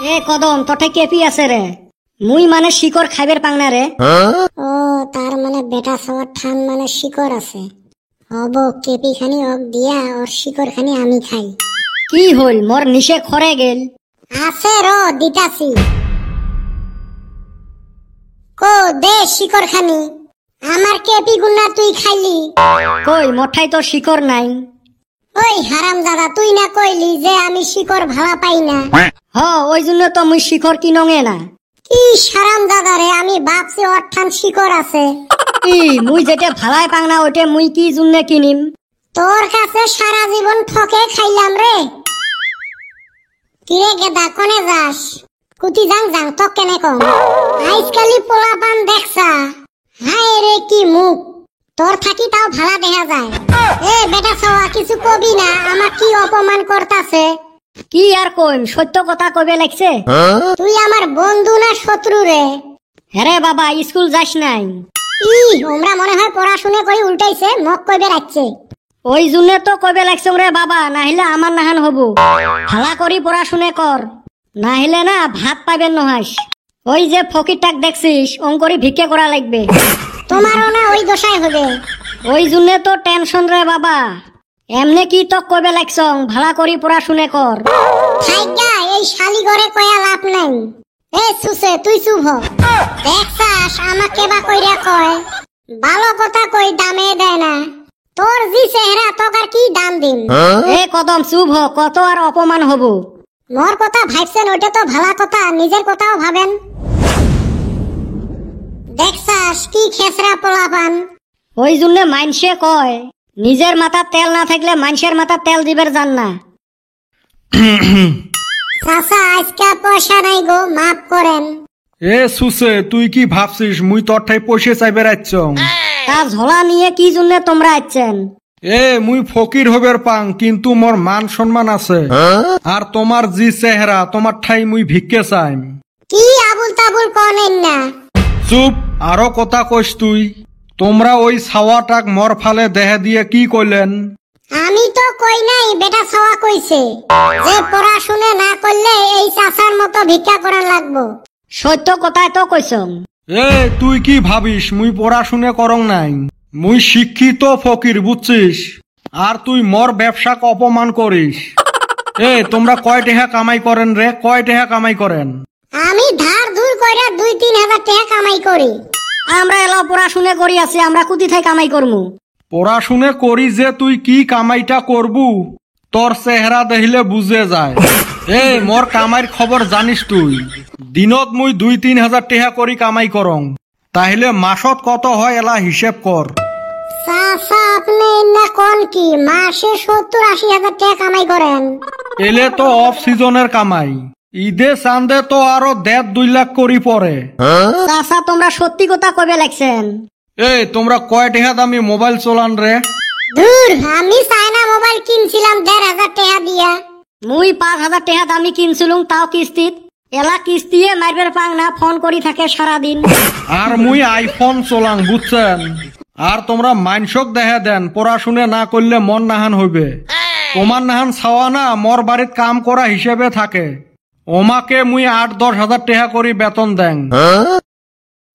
এ কদম তোঠে কেপি আছে রে, মুই মানে শিকড় খাইবের পাং না রে। ও তার মানে বেটা সবার ঠান মানে শিকড় আছে। হব কেপি খানি অক দিয়া ওর শিকড় খানি আমি খাই। কি হইল মোর নিশে খরে গেল? আছে র দিতাছি। কো দে শিকড় খানি, আমার কেপি গুন্না তুই খাইলি। কই মোঠাই তোর শিকড় নাই। ওই হারাম দাদা তুই না কইলি যে আমি শিকড় ভালা পাই না। হ ওই জন্য তো মুই শিকড় কিনঙে না। কি হারাম দাদা রে, আমি ভাবছি ওর ঠান শিকড় আছে। কি মুই যেটা ভালাই পাং না ওইটা মুই কি জন্য কিনিম? তোর কাছে সারা জীবন ঠকে খাইলাম রে। কিরে গেদা কোনে যাস? কুতি যাং যাং তো কেনে কম। আজকালি পোলাপান দেখছা, হায় রে কি মুখ, তোর থাকি তাও ভালা দেখা যায়। এ বেটা সওয়া কিছু কবি না, আমার কি অপমান করতাছে। কি আর কইম, সত্য কথা কইবে লাগছে। তুই আমার বন্ধু না শত্রু রে? হ্যাঁ বাবা স্কুল যাস নাই? ই ওমরা মনে হয় পড়াশুনে কই উল্টাইছে, মক কইবে রাখছে। ওই জন্য তো কইবে লাগছ রে বাবা, নাহিলে আমার নাহান হব। ভালা করি পড়াশুনে কর, নাহিলে না ভাত পাইবেন নহাস। ওই যে ফকিরটাক দেখছিস অঙ্করি ভিক্ষে করা লাগবে। তোমারও না ওই দশাই হবে। ওই জন্য তো টেনশন রে বাবা। এমনে কি তো কইবে লাগছ ভালা করি পড়াশুনে কর। থাইগা এই শালি ঘরে কয়া লাভ নাই। এ সুসে তুই চুপ হ। দেখছাস আমাকে বা কইরা কয়, ভালো কথা কই দামে দেয় না। তোর জি চেহারা তোকার কি দাম দিম। এ কদম চুপ হ, কত আর অপমান হব। মোর কথা ভাবছেন ওইটা তো ভালা কথা, নিজের কথাও ভাবেন। দেখছাস কি খেসরা পোলাপান। ওই জন্য মাইনসে কয় নিজের মাথা তেল না থাকলে মানুষের মাথা তেল দিবের জান না। চাচা আজকে পয়সা নাই গো, মাফ করেন। এ সুসে তুই কি ভাবছিস মুই তোর ঠাই পয়সা চাইবে রাখছ? তা ঝোলা নিয়ে কি জন্য তোমরা আইছেন? এ মুই ফকির হবের পাং, কিন্তু মোর মান সম্মান আছে। আর তোমার জি চেহারা, তোমার ঠাই মুই ভিক্ষে চাইম। কি আবুল তাবুল কনেন না। চুপ, আরো কথা কইস তুই। তোমরা ওই ছাওয়াটাক মর ফালে দেহে দিয়ে কি কইলেন? আমি তো কই নাই, বেটা ছাওয়া কইছে যে পড়াশুনে না করলে এই চাচার মতো ভিক্ষা করা লাগবো। সত্য কথাই তো কইছম। এ তুই কি ভাবিস মুই পড়াশুনে করং নাই? মুই শিক্ষিত ফকির বুঝছিস, আর তুই মর ব্যবসাক অপমান করিস। এ তোমরা কয় টাকা কামাই করেন রে, কয় টাকা কামাই করেন? আমি ধার ধুর কইরা 2-3 হাজার টাকা কামাই করি। আমরা এলো পড়াশুনে করি আছি, আমরা কুতি থাই কামাই করমু। পড়াশুনে করি যে তুই কি কামাইটা করবু তোর চেহারা দেখিলে বুঝে যায়। এ মোর কামাইর খবর জানিস তুই? দিনত মুই 2-3 হাজার টাকা করি কামাই করং, তাহলে মাসত কত হয় এলা হিসেব কর। চাচা আপনি না কোন কি মাসে 70-80 হাজার টাকা কামাই করেন? এলে তো অফ সিজনের কামাই, ঈদে চান্দে তো আরো 1.5-2 লাখ করি পরে। চাচা তোমরা সত্যি কথা কইবে লাগছেন। এই তোমরা কয় টাকা দামি মোবাইল চলান রে? ধুর আমি চায়না মোবাইল কিনছিলাম 1,500 টাকা দিয়া। মুই 5,000 টাকা দামি কিনছিলুম, তাও কিস্তিত। এলা কিস্তিয়ে মারবের পাং না, ফোন করি থাকে সারাদিন। আর মুই আইফোন চলাং বুঝছেন। আর তোমরা মাইনসক দেখা দেন পড়াশুনে না করলে মন নাহান হইবে। তোমার নাহান ছাওয়া না মোর বাড়িত কাম করা হিসেবে থাকে, ওমাকে মুই 8-10 হাজার টাকা করি বেতন দেন।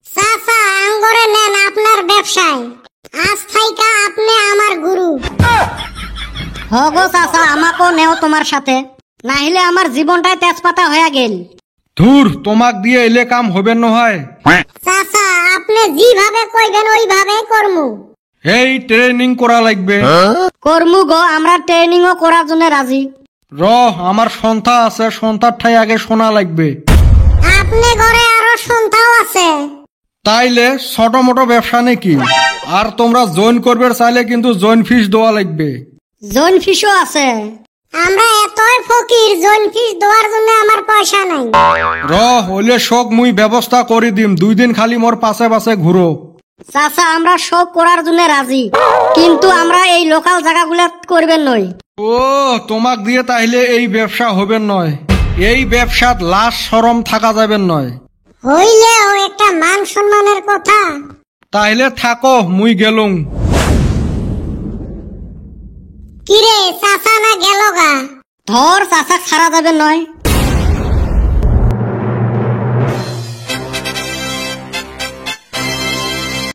চাচা আঙ্গরে নেন আপনার ব্যবসায়, আজ থাইকা আপনি আমার গুরু। হগো চাচা আমাকেও নেও তোমার সাথে, নাহিলে আমার জীবনটাই তেজপাতা হয়ে গেল। ধুর তোমাক দিয়ে এলে কাম হবে নহয়। চাচা আপনি যেভাবে কইবেন ওইভাবে করমু। এই ট্রেনিং করা লাগবে। করমু গো, আমরা ট্রেনিংও করার জন্য রাজি। আমার সন্থা আছে, সন্থার ঠাই আগে শোনা লাগবে। আপনি ঘরে আরো সন্তাও আছে? তাইলে ছোট মোটো ব্যবসা নাকি? আর তোমরা জয়েন করবে চাইলে কিন্তু জয়েন ফিস দেওয়া লাগবে। জয়েন ফিসও আছে? আমরা এতই ফকির, জয়েন ফিস দেওয়ার জন্য আমার পয়সা নাই। হইলে শোক মুই ব্যবস্থা করে দিম, 2 দিন খালি মোর পাশে পাশে ঘুরো। চাচা আমরা সব করার জন্য রাজি, কিন্তু আমরা এই লোকাল জায়গাগুলা করবেন নই। ও তোমাক দিয়ে তাইলে এই ব্যবসা হবে নয়, এই ব্যবসাত লাশ শরম থাকা যাবে নয়। হইলেও একটা মান সম্মানের কথা। তাইলে থাকো মুই গেলুম। কিরে চাচা না গেল গা? ধর চাচা ছাড়া যাবে নয়।